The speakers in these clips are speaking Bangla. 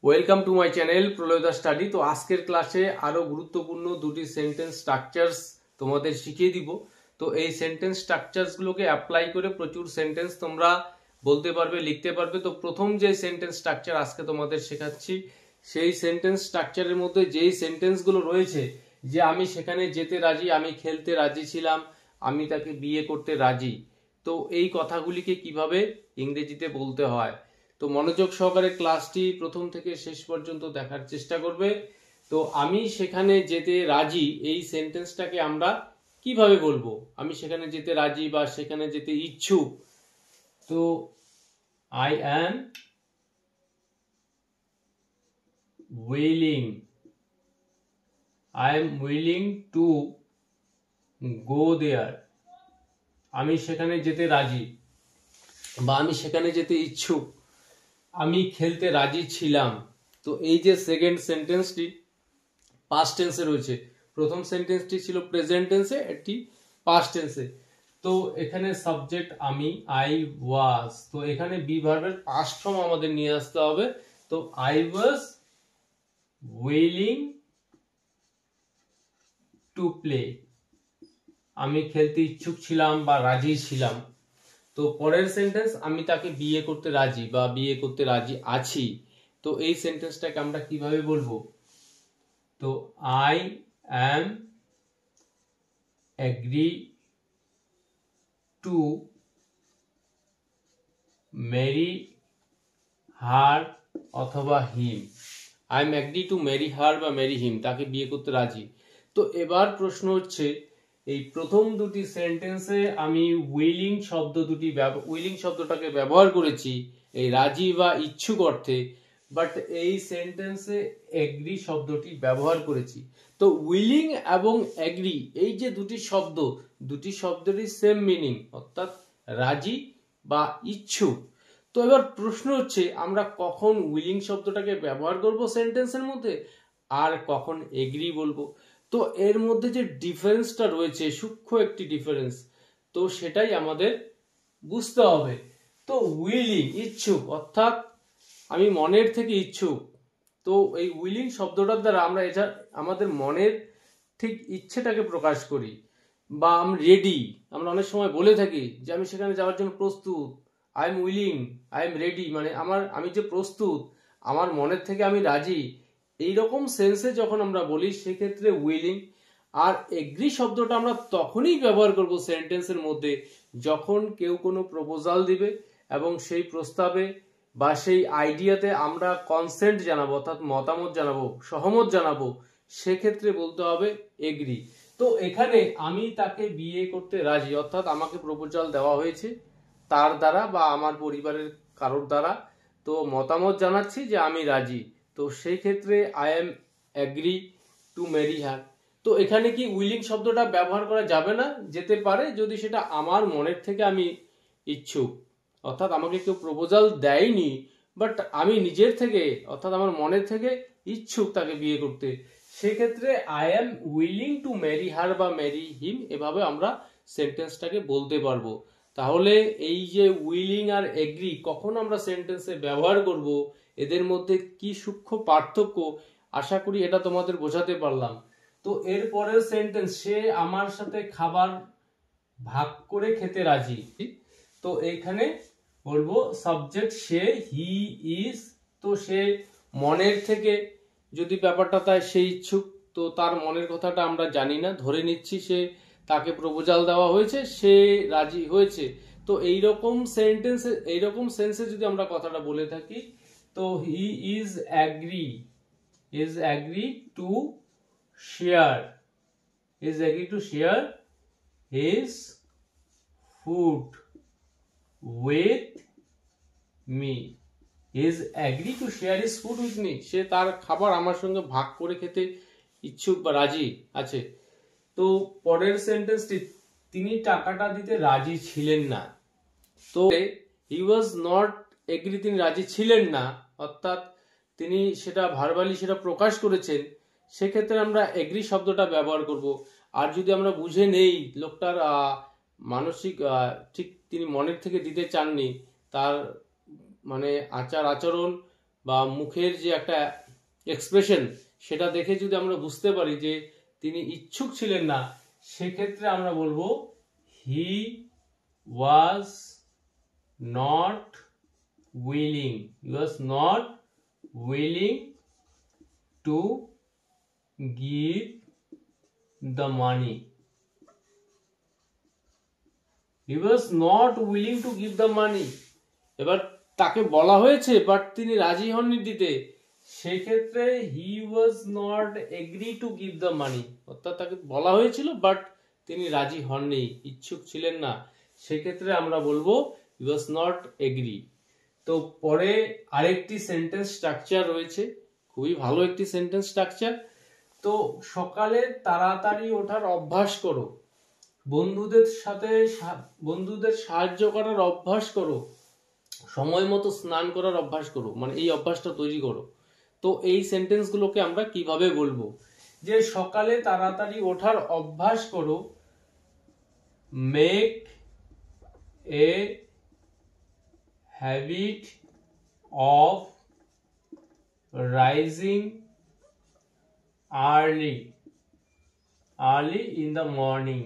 ওয়েলকাম টু মাই চ্যানেল প্রলয়দা স্টাডি। তো আজকের ক্লাসে আরো গুরুত্বপূর্ণ দুটি সেন্টেন্স স্ট্রাকচারস তোমাদের শিখিয়ে দিব। তো এই সেন্টেন্স স্ট্রাকচারস গুলোকে অ্যাপ্লাই করে প্রচুর সেন্টেন্স তোমরা বলতে পারবে, লিখতে পারবে। তো প্রথম যে সেন্টেন্স স্ট্রাকচার আজকে তোমাদের শেখাচ্ছি, সেই সেন্টেন্স স্ট্রাকচারের মধ্যে যেই সেন্টেন্স গুলো রয়েছে যে আমি সেখানে যেতে রাজি, আমি খেলতে রাজি ছিলাম, আমি তাকে বিয়ে করতে রাজি, তো এই কথাগুলিকে কিভাবে ইংরেজিতে বলতে হয়। তো মনোযোগ সহকারে ক্লাসটি প্রথম থেকে শেষ পর্যন্ত দেখার চেষ্টা করবে। তো আমি সেখানে যেতে রাজি এই সেন্টেন্সটাকে আমরা কিভাবে বলবো? আমি সেখানে যেতে রাজি বা সেখানে যেতে ইচ্ছুক। তো I am willing, I am willing to go there. আমি সেখানে যেতে রাজি বা আমি সেখানে যেতে ইচ্ছুক। আমি খেলতে রাজি ছিলাম। তো এই যে সেকেন্ড সেন্টেন্সটি পাস্ট টেন্সে রয়েছে, প্রথম সেন্টেন্সটি ছিল প্রেজেন্ট টেন্সে, এটি পাস্ট টেন্সে। তো এখানে সাবজেক্ট আমি, আই ওয়াজ, তো এখানে বি ভার্বের পাস্ট ফর্ম আমাদের নিয়ে আসতে হবে। তো I was willing to play, আমি খেলতে ইচ্ছুক ছিলাম বা রাজি ছিলাম। তো পরের সেন্টেন্স আমি তাকে বিয়ে করতে রাজি বা বিয়ে করতে রাজি আছি। তো এই সেন্টেন্সটাকে আমরা কিভাবে বলবো? তো I am agree to marry her অথবা him. I am agree to marry her বা ম্যারি হিম, তাকে বিয়ে করতে রাজি। তো এবার প্রশ্ন হচ্ছে, এই প্রথম দুটি সেন্টেন্সে আমি উইলিং শব্দটাকে ব্যবহার করেছি এই রাজি বা ইচ্ছুক অর্থে, বাট এই সেন্টেন্সে এগ্রি শব্দটি ব্যবহার করেছি। তো উইলিং এবং এগ্রি এই যে দুটি শব্দেরই সেম মিনিং, অর্থাৎ রাজি বা ইচ্ছুক। তো এবার প্রশ্ন হচ্ছে, আমরা কখন উইলিং শব্দটাকে ব্যবহার করব সেন্টেন্সের মধ্যে আর কখন এগ্রি বলবো। তো এর মধ্যে যে ডিফারেন্সটা রয়েছে, সূক্ষ্ম একটি ডিফারেন্স, তো সেটাই আমাদের বুঝতে হবে। তো উইলিং ইচ্ছুক, অর্থাৎ আমি মনের থেকে ইচ্ছুক। তো এই উইলিং শব্দটার দ্বারা আমরা এটা আমাদের মনের ঠিক ইচ্ছেটাকে প্রকাশ করি। বা আমি রেডি, আমরা অনেক সময় বলে থাকি যে আমি সেখানে যাওয়ার জন্য প্রস্তুত, I am willing, I am ready, মানে আমি যে প্রস্তুত, আমার মনের থেকে আমি রাজি, এইরকম সেন্সে যখন আমরা বলি সেক্ষেত্রে উইলিং। আর এগ্রি শব্দটা আমরা তখনই ব্যবহার করব সেন্টেন্সের মধ্যে যখন কেউ কোনো প্রপোজাল দিবে এবং সেই প্রস্তাবে বা সেই আইডিয়াতে আমরা কনসেন্ট জানাবো, অর্থাৎ মতামত জানাবো, সহমত জানাবো, সেক্ষেত্রে বলতে হবে এগ্রি। তো এখানে আমি তাকে বিয়ে করতে রাজি, অর্থাৎ আমাকে প্রপোজাল দেওয়া হয়েছে তার দ্বারা বা আমার পরিবারের কারোর দ্বারা, তো মতামত জানাচ্ছি যে আমি রাজি। তো সেই ক্ষেত্রে I am agree to marry হার। তো এখানে কি উইলিং শব্দটা ব্যবহার করা যাবে না? যেতে পারে, যদি সেটা আমার মনের থেকে আমি ইচ্ছুক, অর্থাৎ আমাকে কেউ প্রপোজাল দেয়নি, বাট আমি নিজের থেকে অর্থাৎ আমার মনের থেকে ইচ্ছুক তাকে বিয়ে করতে, সেক্ষেত্রে I am willing two marry her বা ম্যারি হিম, এভাবে আমরা সেন্টেন্সটাকে বলতে পারবো। তাহলে এই যে উইলিং আর এগ্রি কখন আমরা সেন্টেন্সে ব্যবহার করব, এদের মধ্যে কি সূক্ষ্ম পার্থক্য, আশা করি এটা তোমাদের বোঝাতে পারলাম। তো এর পরের সেন্টেন্স, সে আমার সাথে খাবার ভাগ করে খেতে রাজি। তো এইখানে বলবো সাবজেক্ট সে, হি ইজ। তো সে মনের থেকে যদি ব্যাপারটা তাই সে ইচ্ছুক, তো তার মনের কথাটা আমরা জানি না, ধরে নিচ্ছি সে, তাকে প্রপোজাল দেওয়া হয়েছে, সে রাজি হয়েছে। তো এইরকম সেন্সে যদি আমরা কথাটা বলে থাকি, তো he is agree to share, his food with me, is agree to share his food with me, সে তার খাবার আমার সঙ্গে ভাগ করে খেতে ইচ্ছুক বা রাজি আছে। তো পরের সেন্টেন্সটি, তিনি টাকাটা দিতে রাজি ছিলেন না। তো he was not agree, তিনি রাজি ছিলেন না, অর্থাৎ তিনি সেটা ভার্বালি সেটা প্রকাশ করেছেন, সেক্ষেত্রে আমরা এগ্রি শব্দটা ব্যবহার করব। আর যদি আমরা বুঝে নেই লোকটার মানসিক ঠিক তিনি মনের থেকে দিতে চাননি, তার মানে আচার আচরণ বা মুখের যে একটা এক্সপ্রেশন সেটা দেখে যদি আমরা বুঝতে পারি যে তিনি ইচ্ছুক ছিলেন না, সেক্ষেত্রে আমরা বলবো he was not willing. He was not willing to give the money. He was not willing to give the money. এবার তাকে বলা হয়েছে বাট তিনি রাজি হননি দিতে, সেক্ষেত্রে he was not agree to give the money, অর্থাৎ তাকে বলা হয়েছিল বাট তিনি রাজি হননি, ইচ্ছুক ছিলেন না, সেক্ষেত্রে আমরা বলবো হি ওয়াজ নট এগ্রি। তো পরে আরেকটি সেন্টেন্স স্ট্রাকচার রয়েছে, খুবই ভালো একটি সেন্টেন্স স্ট্রাকচার। তো সকালে তাড়াতাড়ি ওঠার অভ্যাস করো, বন্ধুদের সাহায্য করার অভ্যাস করো, সময় মতো স্নান করার অভ্যাস করো, মানে এই অভ্যাসটা তৈরি করো। তো এই সেন্টেন্সগুলোকে আমরা কিভাবে বলবো, যে সকালে তাড়াতাড়ি ওঠার অভ্যাস করো, make a habit of rising early in the morning.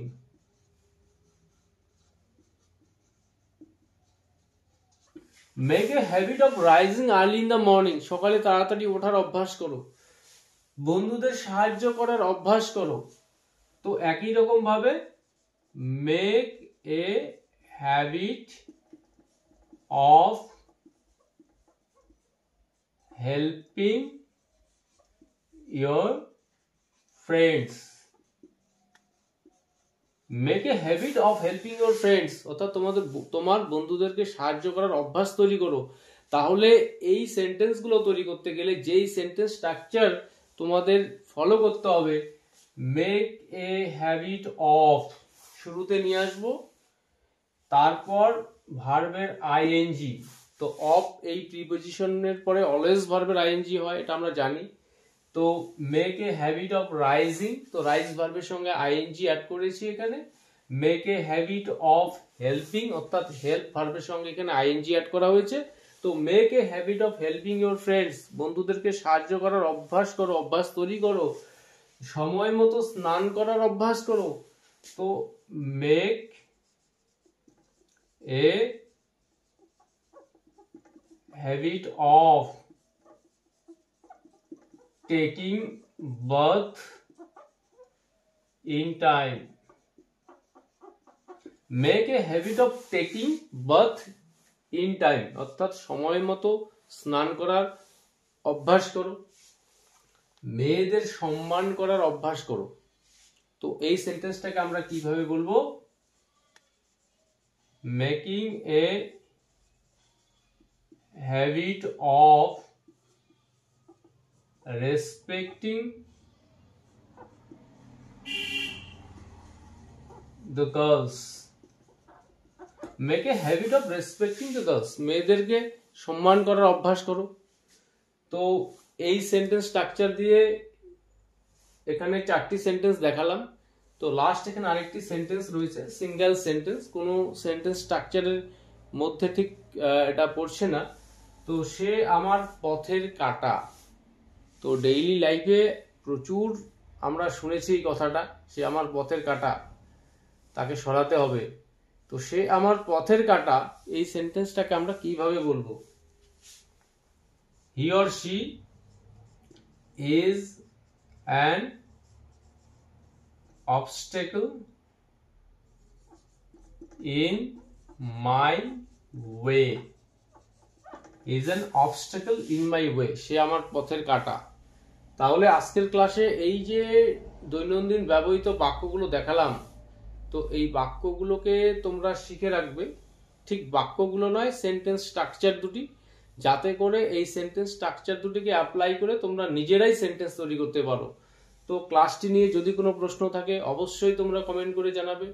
Make a habit of rising early in the morning. সকালে তাড়াতাড়ি ওঠার অভ্যাস করো, বন্ধুদের সাহায্য করার অভ্যাস করো। তো একই রকম ভাবে make a habit of helping your friends. Make a habit of helping your friends, অর্থাৎ তোমার বন্ধুদেরকে সাহায্য করার অভ্যাস তৈরি করো। তাহলে এই সেন্টেন্সগুলো তৈরি করতে গেলে যেই সেন্টেন্স স্ট্রাকচার তোমাদের ফলো করতে হবে, মেক এ হ্যাবিট অফ শুরুতে নিয়ে আসবো, তারপর ভার্বের আইএনজি। তো অফ এই প্রিপজিশনের পরে অলওয়েজ ভার্বের আইএনজি হয়, এটা আমরা জানি। তো make a habit of rising, তো রাইজ ভার্বের সঙ্গে আইএনজি অ্যাড করেছি এখানে। Make a habit of helping, অর্থাৎ হেল্প ভার্বের সঙ্গে এখানে আইএনজি অ্যাড করা হয়েছে। তো make a habit of helping your friends, বন্ধুদেরকে সাহায্য করার অভ্যাস করো, অভ্যাস তৈরি করো, সময় মতো স্নান করার অভ্যাস করো। তো make a habit of taking bath in time. Make a habit of taking bath in time, অর্থাৎ সময় মতো স্নান করার অভ্যাস করো, মেয়েদের সম্মান করার অভ্যাস করো। তো এই সেন্টেন্সটাকে আমরা কিভাবে বলবো, making a habit of respecting the girls. Make a habit of respecting the girls. মেয়েদেরকে সম্মান করার অভ্যাস করো। তো এই সেন্টেন্স স্ট্রাকচার দিয়ে এখানে 4টি সেন্টেন্স দেখালাম। তো লাস্ট এখানে আরেকটি সেন্টেন্স রয়েছে, সিঙ্গেল সেন্টেন্স, কোনো সেন্টেন্স স্ট্রাকচারের মধ্যে ঠিক এটা পড়ছে না। তো সে আমার পথের কাঁটা। তো ডেইলি লাইফে প্রচুর আমরা শুনেছি এই কথাটা, সে আমার পথের কাঁটা, তাকে সরাতে হবে। তো সে আমার পথের কাঁটা, এই সেন্টেন্সটাকে আমরা কিভাবে বলবো, he or she is an obstacle in my way. is an obstacle in my way. সে আমার পথের কাঁটা। তাহলে আজকের ক্লাসে এই যে দৈনন্দিন ব্যবহৃত বাক্যগুলো দেখালাম, তো এই বাক্যগুলোকে তোমরা শিখে রাখবে, ঠিক বাক্যগুলো নয়, সেন্টেন্স স্ট্রাকচার দুটি, যাতে করে এই সেন্টেন্স স্ট্রাকচার দুটিকে অ্যাপ্লাই করে তোমরা নিজেরাই সেন্টেন্স তৈরি করতে পারো। তো ক্লাসটি নিয়ে যদি কোনো প্রশ্ন থাকে অবশ্যই তোমরা কমেন্ট করে জানাবে।